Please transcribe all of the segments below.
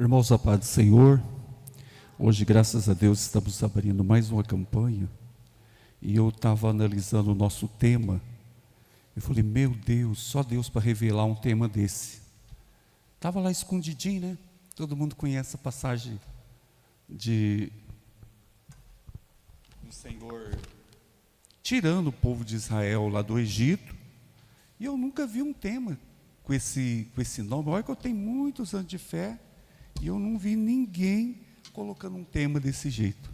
Irmãos, a paz do Senhor. Hoje, graças a Deus, estamos abrindo mais uma campanha. E eu estava analisando o nosso tema. Eu falei, meu Deus, só Deus para revelar um tema desse. Estava lá escondidinho, né? Todo mundo conhece a passagem do Senhor tirando o povo de Israel lá do Egito. E eu nunca vi um tema com esse nome. Olha que eu tenho muitos anos de fé. E eu não vi ninguém colocando um tema desse jeito.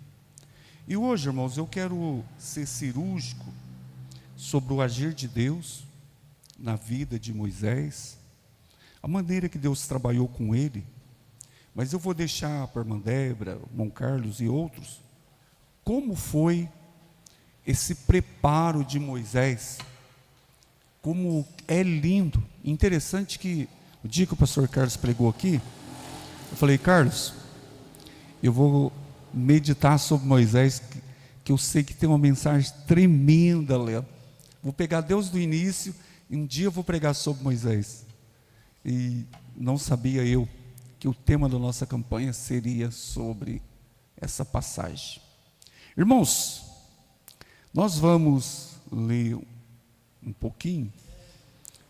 E hoje, irmãos, eu quero ser cirúrgico sobre o agir de Deus na vida de Moisés, a maneira que Deus trabalhou com ele. Mas eu vou deixar para a irmã Débora, o irmão Carlos e outros, como foi esse preparo de Moisés, como é lindo. Interessante que o dia que o pastor Carlos pregou aqui, eu falei, Carlos, eu vou meditar sobre Moisés, que eu sei que tem uma mensagem tremenda, Léo. Vou pegar Deus do início, e um dia eu vou pregar sobre Moisés. E não sabia eu que o tema da nossa campanha seria sobre essa passagem. Irmãos, nós vamos ler um pouquinho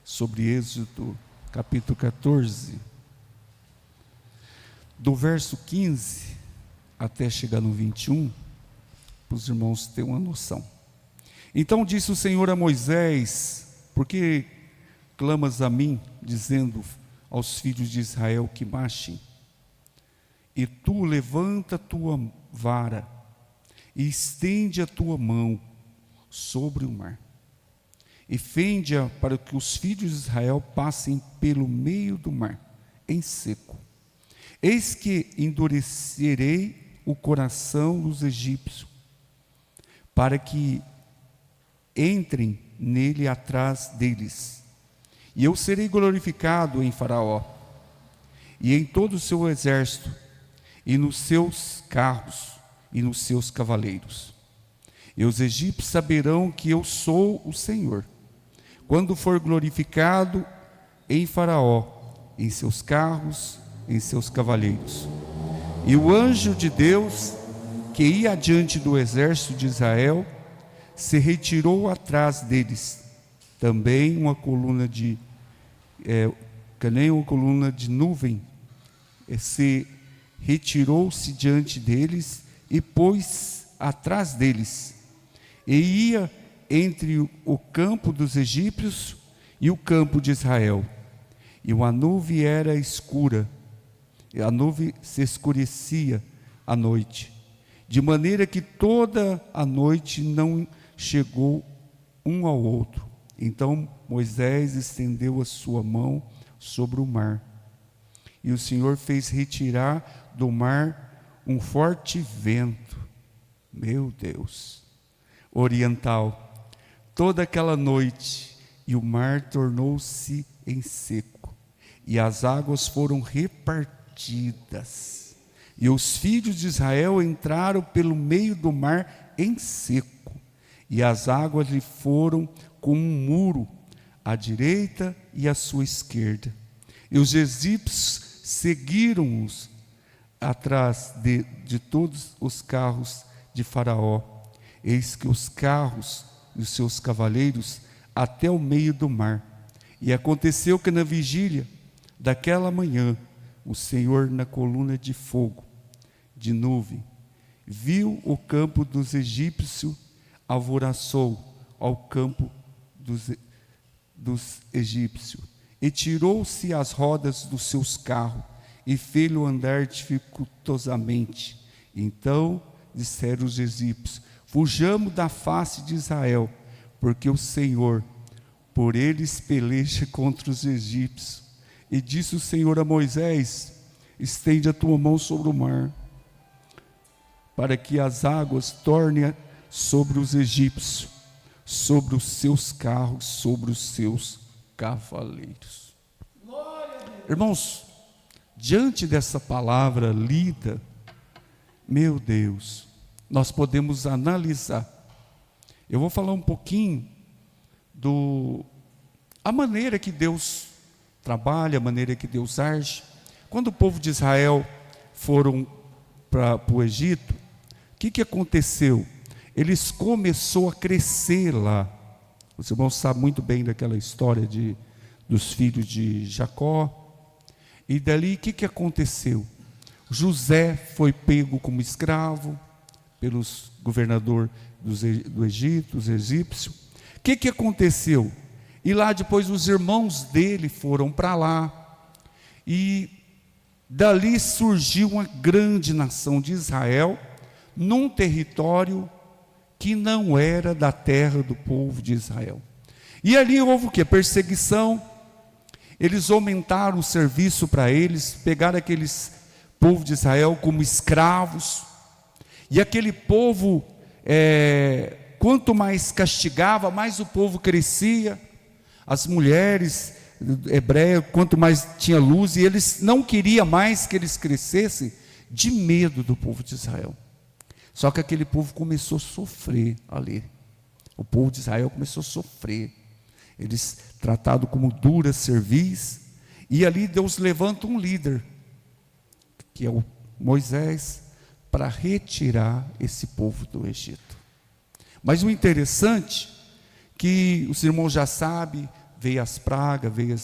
sobre Êxodo, capítulo 14, do verso 15 até chegar no 21, para os irmãos terem uma noção. Então disse o Senhor a Moisés: por que clamas a mim, dizendo aos filhos de Israel que marchem? E tu levanta a tua vara e estende a tua mão sobre o mar, e fende-a para que os filhos de Israel passem pelo meio do mar em seco. Eis que endurecerei o coração dos egípcios, para que entrem nele atrás deles. E eu serei glorificado em Faraó, e em todo o seu exército, e nos seus carros, e nos seus cavaleiros. E os egípcios saberão que eu sou o Senhor, quando for glorificado em Faraó, em seus carros, em seus cavaleiros. E o anjo de Deus, que ia adiante do exército de Israel, se retirou atrás deles. Também uma coluna de nuvem se retirou-se diante deles e pôs atrás deles, e ia entre o campo dos egípcios e o campo de Israel. E a nuvem era escura, e a nuvem se escurecia à noite, de maneira que toda a noite não chegou um ao outro. Então Moisés estendeu a sua mão sobre o mar, e o Senhor fez retirar do mar um forte vento, meu Deus, oriental, toda aquela noite, e o mar tornou-se em seco, e as águas foram repartidas, e os filhos de Israel entraram pelo meio do mar em seco, e as águas lhe foram como um muro à direita e à sua esquerda. E os egípcios seguiram-os atrás de todos os carros de Faraó. Eis que os carros e os seus cavaleiros até o meio do mar. E aconteceu que na vigília daquela manhã, o Senhor, na coluna de fogo, de nuvem, viu o campo dos egípcios, alvoroçou ao campo dos egípcios, e tirou-se as rodas dos seus carros, e fê-lo andar dificultosamente. Então disseram os egípcios: fujamos da face de Israel, porque o Senhor por eles peleja contra os egípcios. E disse o Senhor a Moisés: estende a tua mão sobre o mar, para que as águas tornem sobre os egípcios, sobre os seus carros, sobre os seus cavaleiros. Irmãos, diante dessa palavra lida, meu Deus, nós podemos analisar. Eu vou falar um pouquinho a maneira que Deus trabalha, a maneira que Deus age. Quando o povo de Israel foram para o Egito, o que aconteceu? Eles começaram a crescer lá. Os irmãos sabem muito bem daquela história dos filhos de Jacó. E dali o que aconteceu? José foi pego como escravo pelos governador do Egito, os egípcios. O que aconteceu? E lá depois os irmãos dele foram para lá. E dali surgiu uma grande nação de Israel, num território que não era da terra do povo de Israel. E ali houve o quê? Perseguição. Eles aumentaram o serviço para eles, pegaram aqueles povo de Israel como escravos. E aquele povo, quanto mais castigava, mais o povo crescia. As mulheres hebreias, quanto mais tinha luz, e eles não queriam mais que eles crescessem de medo do povo de Israel. Só que aquele povo começou a sofrer ali. O povo de Israel começou a sofrer. Eles tratados como dura cerviz. E ali Deus levanta um líder, que é o Moisés, para retirar esse povo do Egito. Mas o interessante, que os irmãos já sabem, veio as pragas, veio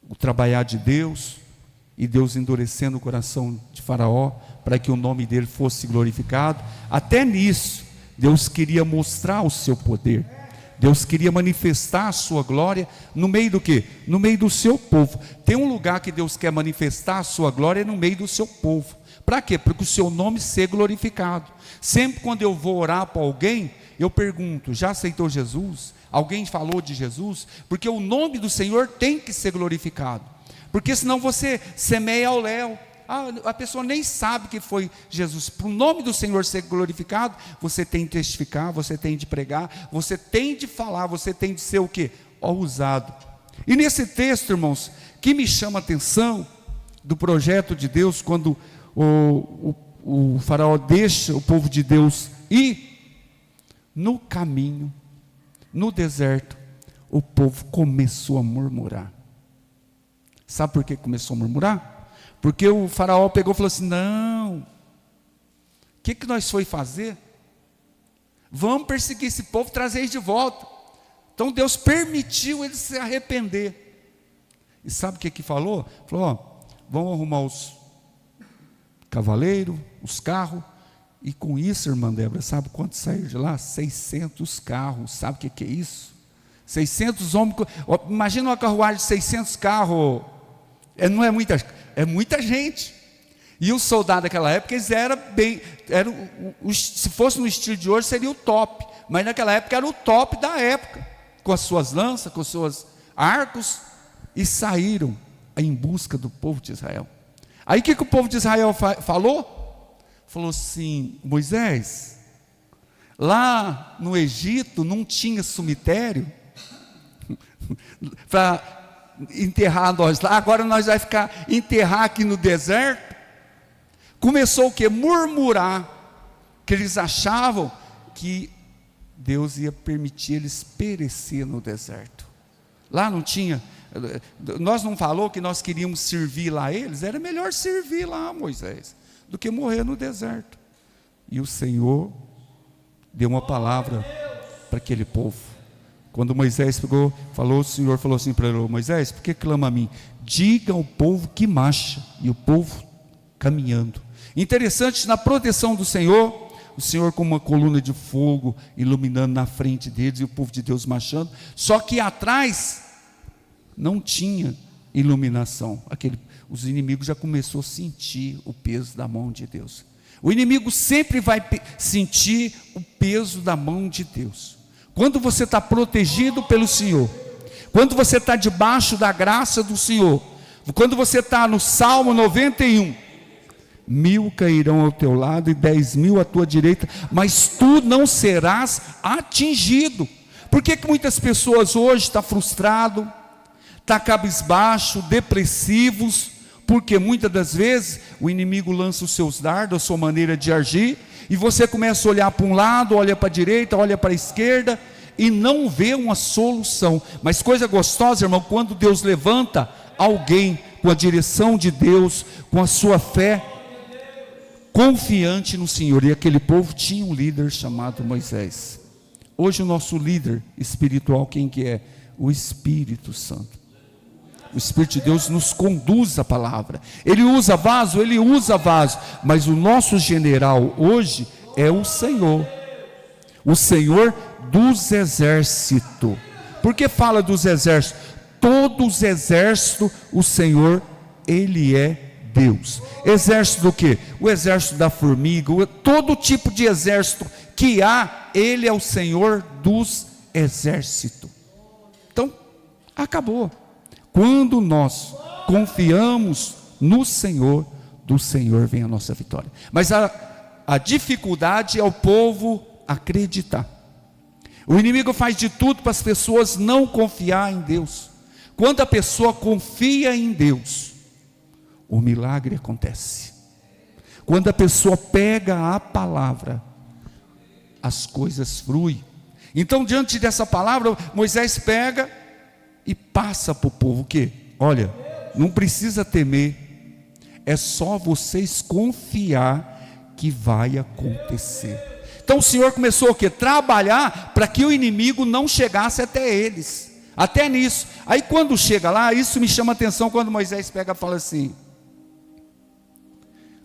o trabalhar de Deus, e Deus endurecendo o coração de Faraó, para que o nome dele fosse glorificado. Até nisso, Deus queria mostrar o seu poder. Deus queria manifestar a sua glória no meio do quê? No meio do seu povo. Tem um lugar que Deus quer manifestar a sua glória no meio do seu povo. Para quê? Para que o seu nome seja glorificado. Sempre quando eu vou orar para alguém, eu pergunto: já aceitou Jesus? Alguém falou de Jesus? Porque o nome do Senhor tem que ser glorificado. Porque senão você semeia ao léu. A pessoa nem sabe que foi Jesus. Para o nome do Senhor ser glorificado, você tem de testificar, você tem de pregar, você tem de falar, você tem de ser o quê? Ousado. E nesse texto, irmãos, que me chama a atenção do projeto de Deus, quando o faraó deixa o povo de Deus ir, no caminho, no deserto, o povo começou a murmurar. Sabe por que começou a murmurar? Porque o faraó pegou e falou assim: não, o que nós foi fazer? Vamos perseguir esse povo, trazer eles de volta. Então Deus permitiu eles se arrepender. E sabe o que falou? Falou: vamos arrumar os cavaleiros, os carros. E com isso, irmã Débora, sabe quanto saiu de lá? 600 carros. Sabe o que é isso? 600 homens. Imagina uma carruagem de 600 carros. Não é muita gente. E os soldados daquela época, eles se fosse no estilo de hoje, seria o top. Mas naquela época era o top da época, com as suas lanças, com os seus arcos, e saíram em busca do povo de Israel. Aí o que o povo de Israel falou? Falou assim: Moisés, lá no Egito não tinha cemitério para enterrar nós lá, agora nós vamos ficar enterrar aqui no deserto. Começou o que? Murmurar, que eles achavam que Deus ia permitir eles perecer no deserto. Lá não tinha, nós não falou que nós queríamos servir lá eles? Era melhor servir lá, Moisés, do que morrer no deserto. E o Senhor deu uma palavra para aquele povo. Quando Moisés o Senhor falou assim para ele: Moisés, por que clama a mim? Diga ao povo que marcha. E o povo caminhando. Interessante, na proteção do Senhor, o Senhor com uma coluna de fogo iluminando na frente deles, e o povo de Deus marchando. Só que atrás não tinha iluminação. Os inimigos já começaram a sentir o peso da mão de Deus. O inimigo sempre vai sentir o peso da mão de Deus. Quando você está protegido pelo Senhor, quando você está debaixo da graça do Senhor, quando você está no Salmo 91, 1000 cairão ao teu lado e 10.000 à tua direita, mas tu não serás atingido. Por que muitas pessoas hoje estão frustradas, estão cabisbaixo, depressivos? Porque muitas das vezes o inimigo lança os seus dardos, a sua maneira de agir, e você começa a olhar para um lado, olha para a direita, olha para a esquerda, e não vê uma solução. Mas coisa gostosa, irmão, quando Deus levanta alguém com a direção de Deus, com a sua fé confiante no Senhor. E aquele povo tinha um líder chamado Moisés. Hoje o nosso líder espiritual, quem que é? O Espírito Santo. O Espírito de Deus nos conduz à palavra. Ele usa vaso, mas o nosso general hoje é o Senhor dos exércitos. Por que fala dos exércitos? Todos os exércitos, o Senhor, Ele é Deus. Exército do quê? O exército da formiga, todo tipo de exército que há, Ele é o Senhor dos exércitos. Então, acabou. Quando nós confiamos no Senhor, do Senhor vem a nossa vitória. Mas a dificuldade é o povo acreditar. O inimigo faz de tudo para as pessoas não confiar em Deus. Quando a pessoa confia em Deus, o milagre acontece. Quando a pessoa pega a palavra, as coisas fluem. Então, diante dessa palavra, Moisés pega e passa para o povo o quê? Olha, não precisa temer, é só vocês confiar que vai acontecer. Então o Senhor começou o quê? Trabalhar para que o inimigo não chegasse até eles, até nisso. Aí quando chega lá, isso me chama a atenção, quando Moisés pega e fala assim,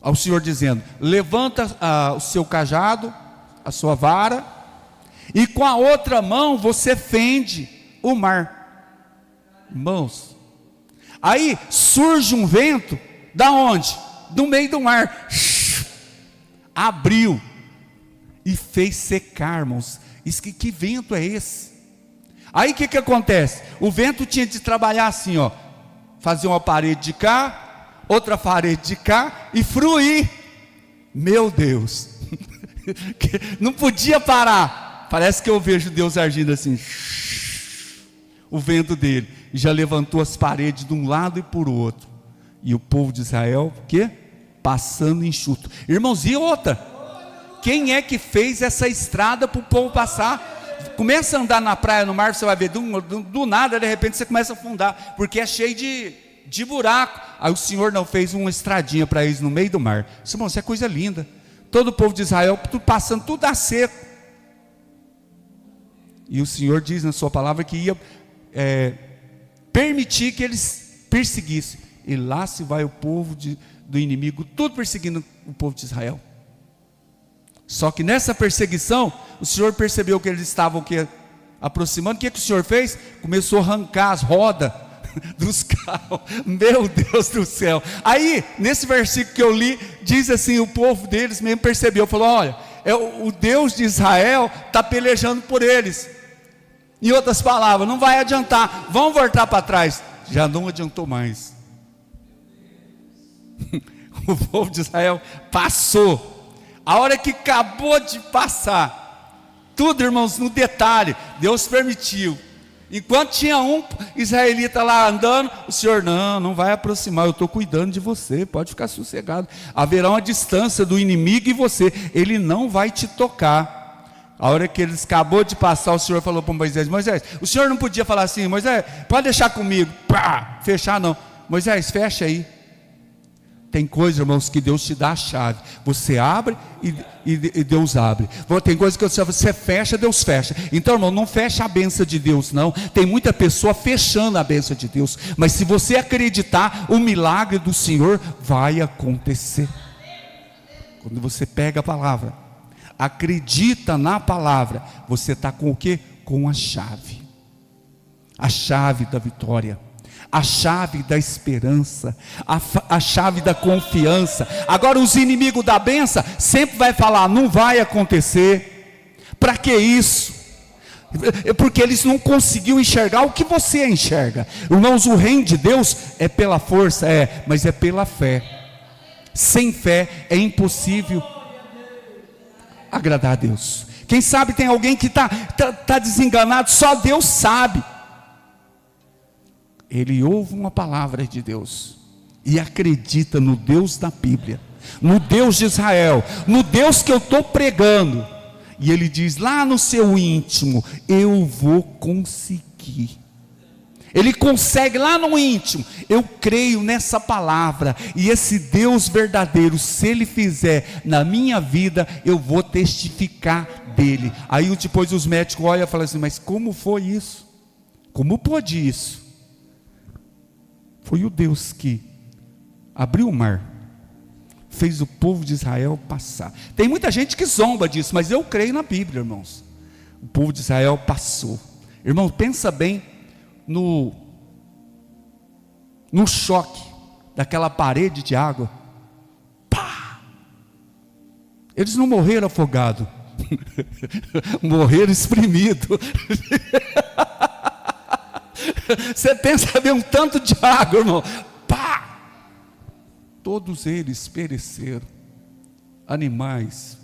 ao Senhor dizendo, levanta o seu cajado, a sua vara, e com a outra mão você fende o mar. Irmãos, aí surge um vento, da onde? Do meio do mar, abriu, e fez secar, irmãos. Isso que vento é esse? Aí o que acontece? O vento tinha de trabalhar assim, ó, fazer uma parede de cá, outra parede de cá, e fruir. Meu Deus, não podia parar. Parece que eu vejo Deus agindo assim, o vento dele, e já levantou as paredes de um lado e por outro, e o povo de Israel, o quê? Passando enxuto. Irmãos, e outra, quem é que fez essa estrada para o povo passar? Começa a andar na praia, no mar, você vai ver, do nada, de repente você começa a afundar, porque é cheio de buraco. Aí o Senhor não fez uma estradinha para eles no meio do mar. Isso é coisa linda. Todo o povo de Israel passando tudo a seco, e o Senhor diz na sua palavra que ia permitir que eles perseguissem, e lá se vai o povo do inimigo, tudo perseguindo o povo de Israel. Só que nessa perseguição, o Senhor percebeu que eles estavam aproximando. O que o Senhor fez? Começou a arrancar as rodas dos carros. Meu Deus do céu. Aí, nesse versículo que eu li, diz assim, o povo deles mesmo percebeu, falou, olha, o Deus de Israel está pelejando por eles. Em outras palavras, não vai adiantar, vão voltar para trás. Já não adiantou mais. O povo de Israel passou. A hora que acabou de passar, tudo, irmãos, no detalhe, Deus permitiu. Enquanto tinha um israelita lá andando, o Senhor, não vai aproximar, eu estou cuidando de você, pode ficar sossegado. Haverá uma distância do inimigo e você, ele não vai te tocar. A hora que eles acabou de passar, o Senhor falou para Moisés, o Senhor não podia falar assim, Moisés, pode deixar comigo, fechar não. Moisés, fecha aí. Tem coisa, irmãos, que Deus te dá a chave. Você abre e Deus abre. Tem coisa que você fecha, Deus fecha. Então, irmão, não fecha a bênção de Deus, não. Tem muita pessoa fechando a bênção de Deus. Mas se você acreditar, o milagre do Senhor vai acontecer. Quando você pega a palavra, acredita na palavra, você está com o quê? Com a chave. A chave da vitória. A chave da esperança, a chave da confiança. Agora os inimigos da bênção sempre vai falar, não vai acontecer. Para que isso? Porque eles não conseguiram enxergar o que você enxerga. Irmãos, o reino de Deus é pela força, mas é pela fé. Sem fé é impossível agradar a Deus. Quem sabe tem alguém que está desenganado, só Deus sabe. Ele ouve uma palavra de Deus e acredita no Deus da Bíblia, no Deus de Israel, no Deus que eu estou pregando, e ele diz lá no seu íntimo, eu vou conseguir. Ele consegue lá no íntimo. Eu creio nessa palavra, e esse Deus verdadeiro, se Ele fizer na minha vida, eu vou testificar dele. Aí depois os médicos olham e falam assim: mas como foi isso? Como pode isso? Foi o Deus que abriu o mar, fez o povo de Israel passar. Tem muita gente que zomba disso, mas eu creio na Bíblia, irmãos. O povo de Israel passou. Irmão, pensa bem no choque daquela parede de água. Pá! Eles não morreram afogados, morreram espremidos. Você pensa bem, um tanto de água, irmão. Pá! Todos eles pereceram. Animais,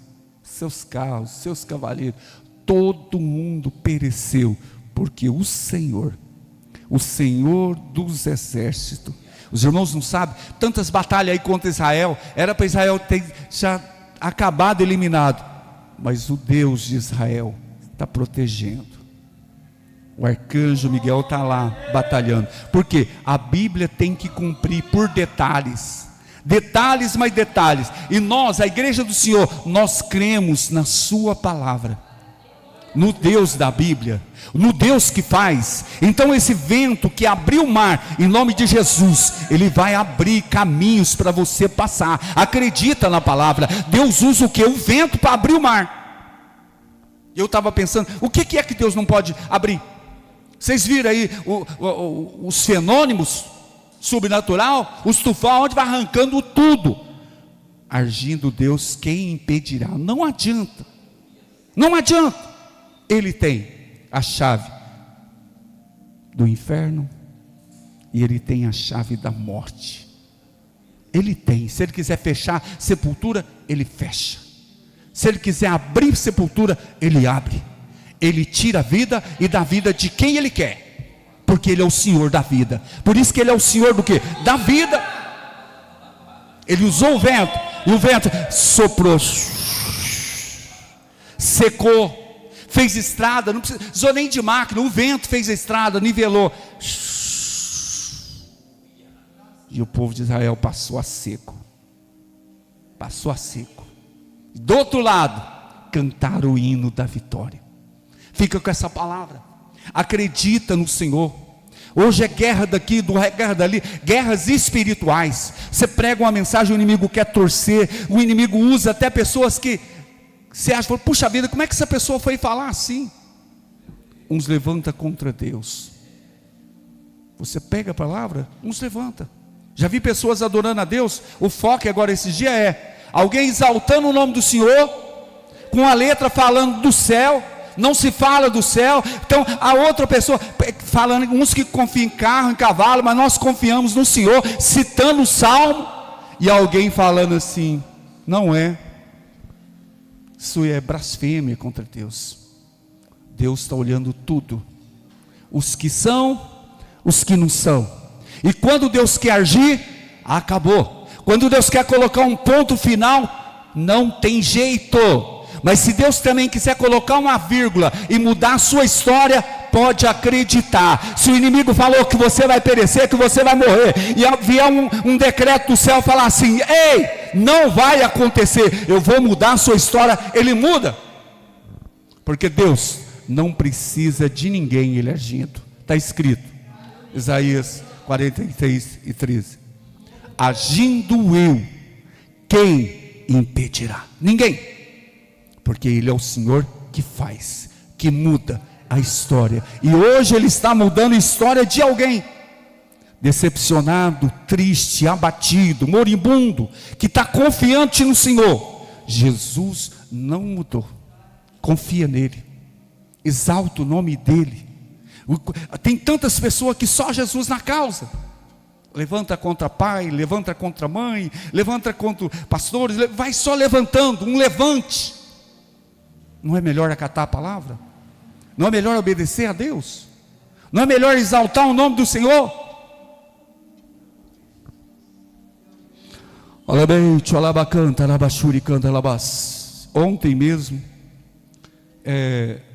seus carros, seus cavaleiros, todo mundo pereceu, porque o Senhor dos exércitos, os irmãos não sabem, tantas batalhas aí contra Israel, era para Israel ter já acabado, eliminado, mas o Deus de Israel está protegendo. O arcanjo Miguel está lá batalhando, porque a Bíblia tem que cumprir por detalhes, mais detalhes, e nós, a igreja do Senhor, nós cremos na sua palavra, no Deus da Bíblia, no Deus que faz. Então esse vento que abriu o mar, em nome de Jesus, ele vai abrir caminhos para você passar. Acredita na palavra. Deus usa o que? O vento para abrir o mar. Eu estava pensando, o que é que Deus não pode abrir? Vocês viram aí os fenômenos sobrenatural, os tufões, onde vai arrancando tudo. Agindo Deus, quem impedirá? Não adianta, não adianta. Ele tem a chave do inferno e ele tem a chave da morte. Ele tem. Se ele quiser fechar sepultura, ele fecha. Se ele quiser abrir sepultura, ele abre. Ele tira a vida e dá vida de quem ele quer, porque ele é o Senhor da vida. Por isso que ele é o Senhor do quê? Da vida. Ele usou o vento, e o vento soprou, secou, fez estrada, não precisou nem de máquina, o vento fez a estrada, nivelou, e o povo de Israel passou a seco. Do outro lado, cantaram o hino da vitória. Fica com essa palavra, acredita no Senhor. Hoje é guerra daqui, guerra dali, guerras espirituais. Você prega uma mensagem, o inimigo quer torcer, o inimigo usa até pessoas que você acha, puxa vida, como é que essa pessoa foi falar assim? Uns levanta contra Deus. Você pega a palavra, uns levanta. Já vi pessoas adorando a Deus. O foco agora esses dias é alguém exaltando o nome do Senhor, com a letra falando do céu. Não se fala do céu. Então a outra pessoa falando, uns que confiam em carro, em cavalo, mas nós confiamos no Senhor, citando o salmo, e alguém falando assim, não é. Isso é blasfêmia contra Deus. Deus está olhando tudo, os que são, os que não são. E quando Deus quer agir, acabou. Quando Deus quer colocar um ponto final, não tem jeito. Mas se Deus também quiser colocar uma vírgula e mudar a sua história, pode acreditar. Se o inimigo falou que você vai perecer, que você vai morrer, e vier um decreto do céu falar assim, ei, não vai acontecer, eu vou mudar a sua história, ele muda. Porque Deus não precisa de ninguém, ele agindo. Está escrito, Isaías 43:13. Agindo eu, quem impedirá? Ninguém. Porque ele é o Senhor que faz, que muda a história. E hoje ele está mudando a história de alguém decepcionado, triste, abatido, moribundo, que está confiante no Senhor. Jesus não mudou. Confia nele, exalta o nome dele. Tem tantas pessoas que só Jesus na causa. Levanta contra pai, levanta contra mãe, levanta contra pastores, vai só levantando, um levante. Não é melhor acatar a palavra? Não é melhor obedecer a Deus? Não é melhor exaltar o nome do Senhor? Ontem mesmo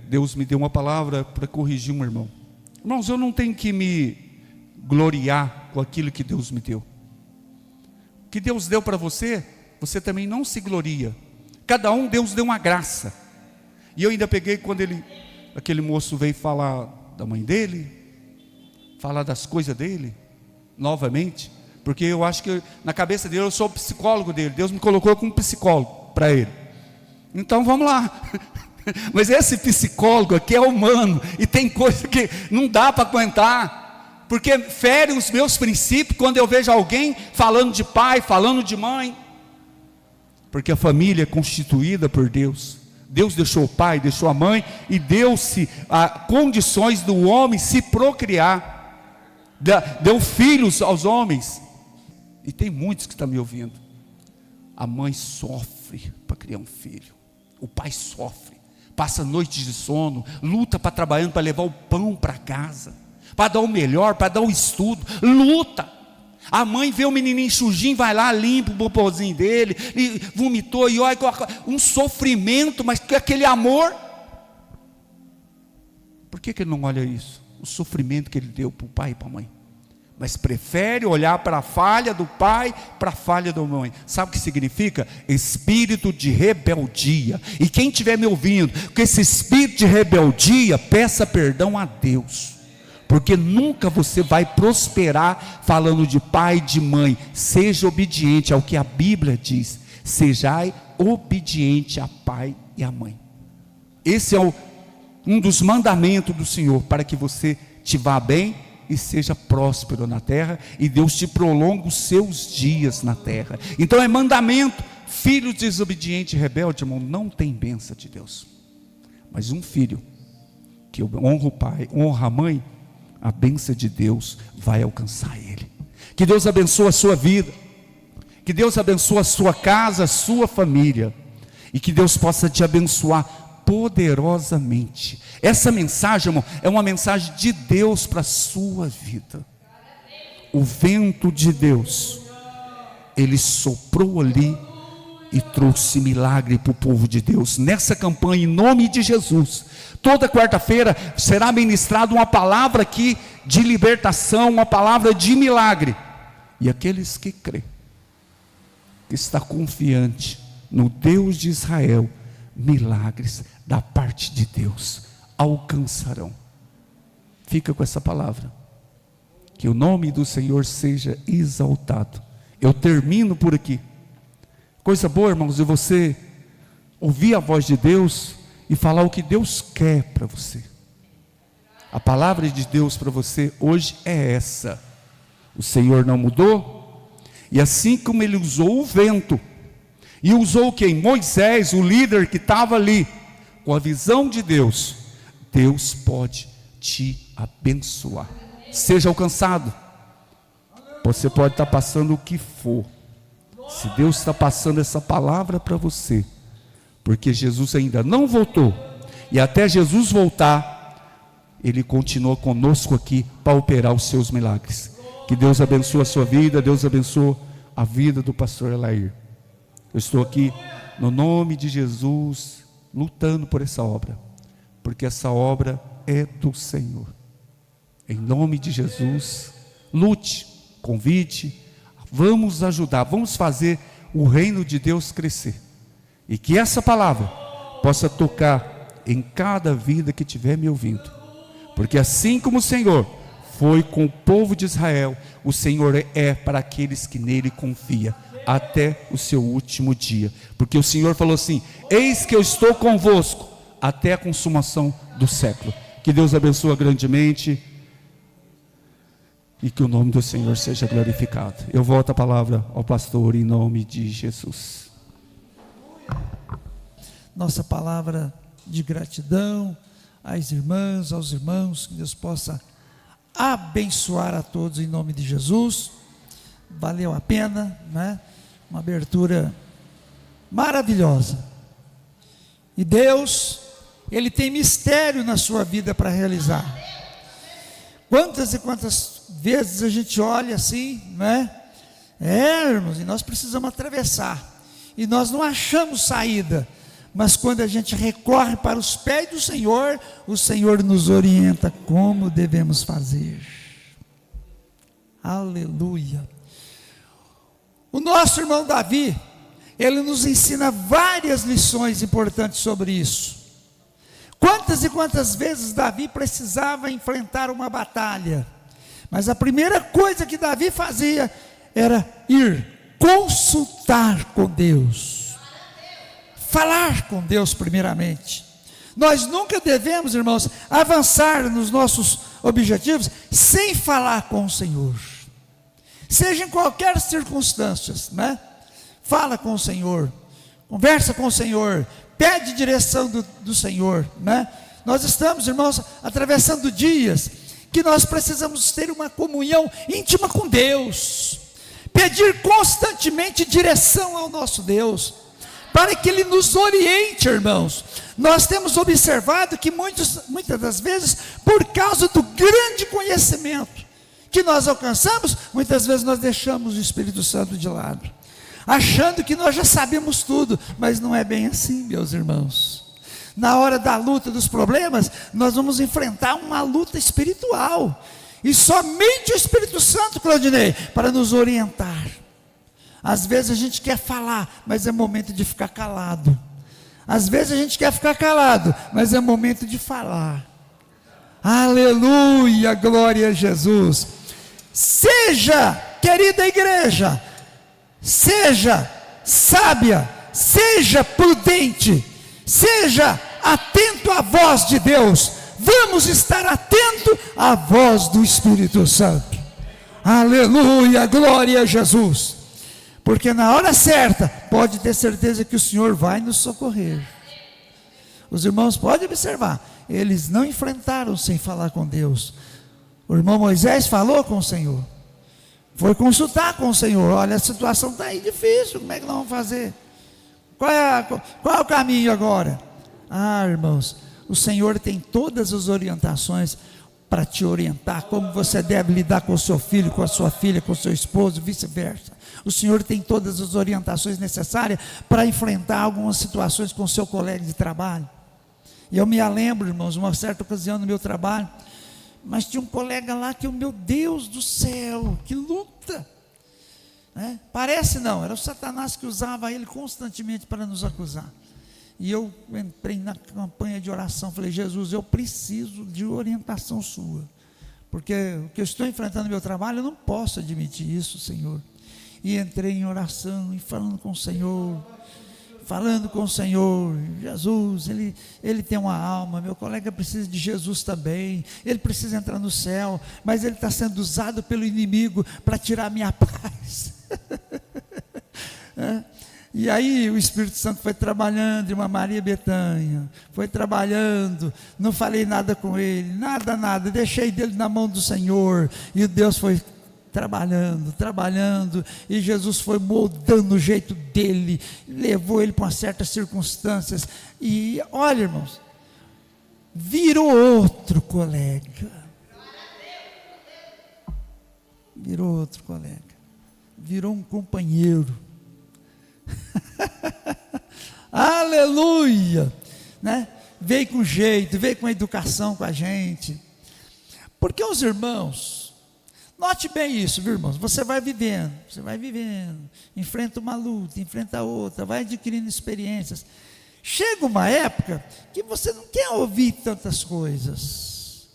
Deus me deu uma palavra para corrigir um irmão. Irmãos, eu não tenho que me gloriar com aquilo que Deus me deu. O que Deus deu para você, você também não se gloria. Cada um, Deus deu uma graça. E eu ainda peguei quando aquele moço veio falar da mãe dele, falar das coisas dele, novamente, porque eu acho que na cabeça dele, eu sou o psicólogo dele, Deus me colocou como psicólogo para ele. Então vamos lá. Mas esse psicólogo aqui é humano, e tem coisa que não dá para aguentar, porque fere os meus princípios quando eu vejo alguém falando de pai, falando de mãe, porque a família é constituída por Deus. Deus deixou o pai, deixou a mãe, e deu-se condições do homem se procriar, deu filhos aos homens, e tem muitos que estão me ouvindo. A mãe sofre para criar um filho, o pai sofre, passa noites de sono, luta para trabalhando, para levar o pão para casa, para dar o melhor, para dar o estudo, luta. A mãe vê o menininho sujinho, vai lá, limpa o bopozinho dele, e vomitou, e olha, um sofrimento, mas que aquele amor. Por que ele não olha isso? O sofrimento que ele deu para o pai e para a mãe, mas prefere olhar para a falha do pai, para a falha da mãe. Sabe o que significa? Espírito de rebeldia. E quem estiver me ouvindo, com esse espírito de rebeldia, peça perdão a Deus, porque nunca você vai prosperar falando de pai e de mãe. Seja obediente ao que a Bíblia diz: sejai obediente a pai e a mãe. Esse é um dos mandamentos do Senhor, para que você te vá bem e seja próspero na terra, e Deus te prolonga os seus dias na terra. Então é mandamento. Filho desobediente e rebelde, irmão, não tem bênção de Deus. Mas um filho que honra o pai, honra a mãe, a bênção de Deus vai alcançar ele. Que Deus abençoe a sua vida, que Deus abençoe a sua casa, a sua família, e que Deus possa te abençoar poderosamente. Essa mensagem, irmão, é uma mensagem de Deus para a sua vida. O vento de Deus, ele soprou ali e trouxe milagre para o povo de Deus. Nessa campanha, em nome de Jesus, toda quarta-feira será ministrada uma palavra aqui de libertação, uma palavra de milagre. E aqueles que crêem, que está confiante no Deus de Israel, milagres da parte de Deus alcançarão. Fica com essa palavra. Que o nome do Senhor seja exaltado. Eu termino por aqui. Coisa boa, irmãos, de você ouvir a voz de Deus e falar o que Deus quer para você. A palavra de Deus para você hoje é essa: o Senhor não mudou, e assim como Ele usou o vento, e usou quem? Moisés, o líder que estava ali, com a visão de Deus, Deus pode te abençoar. Seja alcançado. Você pode estar passando o que for, se Deus está passando essa palavra para você, porque Jesus ainda não voltou, e até Jesus voltar, Ele continua conosco aqui para operar os seus milagres. Que Deus abençoe a sua vida, Deus abençoe a vida do pastor Elair. Eu estou aqui no nome de Jesus, lutando por essa obra, porque essa obra é do Senhor. Em nome de Jesus, lute, convide, vamos ajudar, vamos fazer o reino de Deus crescer, e que essa palavra possa tocar em cada vida que estiver me ouvindo, porque assim como o Senhor foi com o povo de Israel, o Senhor é para aqueles que nele confiam, até o seu último dia, porque o Senhor falou assim: eis que eu estou convosco até a consumação do século. Que Deus abençoe grandemente, e que o nome do Senhor seja glorificado. Eu volto a palavra ao pastor em nome de Jesus. Nossa palavra de gratidão às irmãs, aos irmãos, que Deus possa abençoar a todos em nome de Jesus. Valeu a pena, né? Uma abertura maravilhosa. E Deus, Ele tem mistério na sua vida para realizar. Quantas e quantas vezes a gente olha assim, né? Irmãos, e nós precisamos atravessar, e nós não achamos saída, Mas quando a gente recorre para os pés do Senhor, o Senhor nos orienta como devemos fazer. Aleluia. O nosso irmão Davi, ele nos ensina várias lições importantes sobre isso. Quantas e quantas vezes Davi precisava enfrentar uma batalha, mas a primeira coisa que Davi fazia era ir consultar com Deus, falar com Deus primeiramente. Nós nunca devemos, irmãos, avançar nos nossos objetivos sem falar com o Senhor, seja em qualquer circunstância, né? Fala com o Senhor, conversa com o Senhor, pede direção do Senhor, né? Nós estamos, irmãos, atravessando dias que nós precisamos ter uma comunhão íntima com Deus, pedir constantemente direção ao nosso Deus, para que Ele nos oriente, irmãos. Nós temos observado que muitas das vezes, por causa do grande conhecimento que nós alcançamos, muitas vezes nós deixamos o Espírito Santo de lado, achando que nós já sabemos tudo, mas não é bem assim, meus irmãos. Na hora da luta, dos problemas, nós vamos enfrentar uma luta espiritual, e somente o Espírito Santo, Claudinei, para nos orientar. Às vezes a gente quer falar, mas é momento de ficar calado. Às vezes a gente quer ficar calado, mas é momento de falar. Aleluia, glória a Jesus. Seja, querida igreja, seja sábia, seja prudente, seja atento à voz de Deus. Vamos estar atento à voz do Espírito Santo. Aleluia, glória a Jesus. Porque na hora certa, pode ter certeza que o Senhor vai nos socorrer. Os irmãos podem observar, eles não enfrentaram sem falar com Deus. O irmão Moisés falou com o Senhor, foi consultar com o Senhor. Olha, a situação está aí difícil, como é que nós vamos fazer? Qual é o caminho agora? Ah, irmãos, o Senhor tem todas as orientações para te orientar, como você deve lidar com o seu filho, com a sua filha, com o seu esposo, vice-versa. O Senhor tem todas as orientações necessárias para enfrentar algumas situações com o seu colega de trabalho. E eu me lembro, irmãos, uma certa ocasião no meu trabalho, mas tinha um colega lá que, meu Deus do céu, que luta, né? Parece não, era o Satanás que usava ele constantemente para nos acusar. E eu entrei na campanha de oração, falei: Jesus, eu preciso de orientação sua, porque o que eu estou enfrentando no meu trabalho, eu não posso admitir isso, Senhor. E entrei em oração, e falando com o Senhor, Jesus, ele tem uma alma, meu colega precisa de Jesus também, ele precisa entrar no céu, mas ele está sendo usado pelo inimigo para tirar a minha paz. E aí o Espírito Santo foi trabalhando, irmã Maria Betânia, foi trabalhando, não falei nada com ele, nada, deixei dele na mão do Senhor, e Deus foi trabalhando, e Jesus foi moldando o jeito dele, levou ele para certas circunstâncias, e olha, irmãos, virou outro colega, virou um companheiro, aleluia, né? Veio com jeito, veio com educação com a gente, porque os irmãos, note bem isso, viu, irmãos? Você vai vivendo, enfrenta uma luta, enfrenta outra, vai adquirindo experiências. Chega uma época que você não quer ouvir tantas coisas,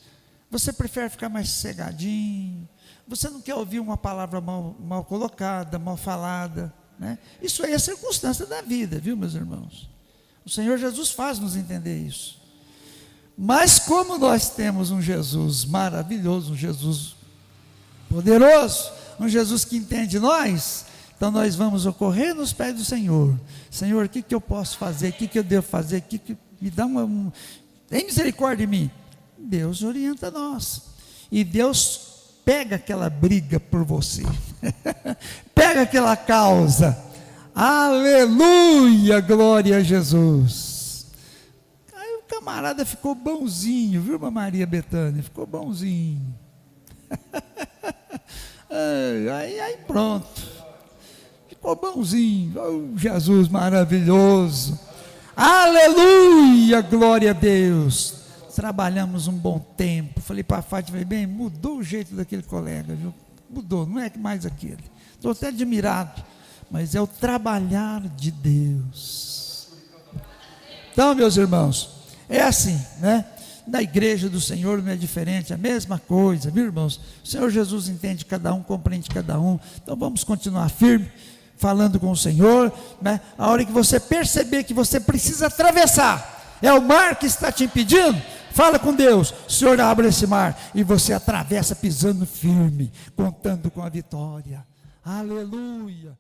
você prefere ficar mais sossegadinho, você não quer ouvir uma palavra mal colocada, mal falada, né? Isso aí é circunstância da vida, viu, meus irmãos? O Senhor Jesus faz nos entender isso. Mas como nós temos um Jesus maravilhoso, um Jesus poderoso, um Jesus que entende nós, então nós vamos ocorrer nos pés do Senhor. Senhor, o que eu posso fazer? O que eu devo fazer? Me dá tem misericórdia de mim. Deus orienta nós, e Deus pega aquela briga por você, pega aquela causa, aleluia, glória a Jesus. Aí o camarada ficou bonzinho, viu, irmã Maria Betânia? Ficou bonzinho. Aí pronto, ficou bonzinho. Oh, Jesus maravilhoso, Aleluia, glória a Deus. Trabalhamos um bom tempo. Falei para a Fátima, bem, mudou o jeito daquele colega, viu? Mudou, não é mais aquele. Estou até admirado, mas é o trabalhar de Deus. Então, meus irmãos, é assim, né? Na igreja do Senhor não é diferente, é a mesma coisa, viu, irmãos? O Senhor Jesus entende cada um, compreende cada um. Então vamos continuar firme, falando com o Senhor, né? A hora que você perceber que você precisa atravessar, é o mar que está te impedindo, fala com Deus, o Senhor abre esse mar, e você atravessa pisando firme, contando com a vitória. Aleluia.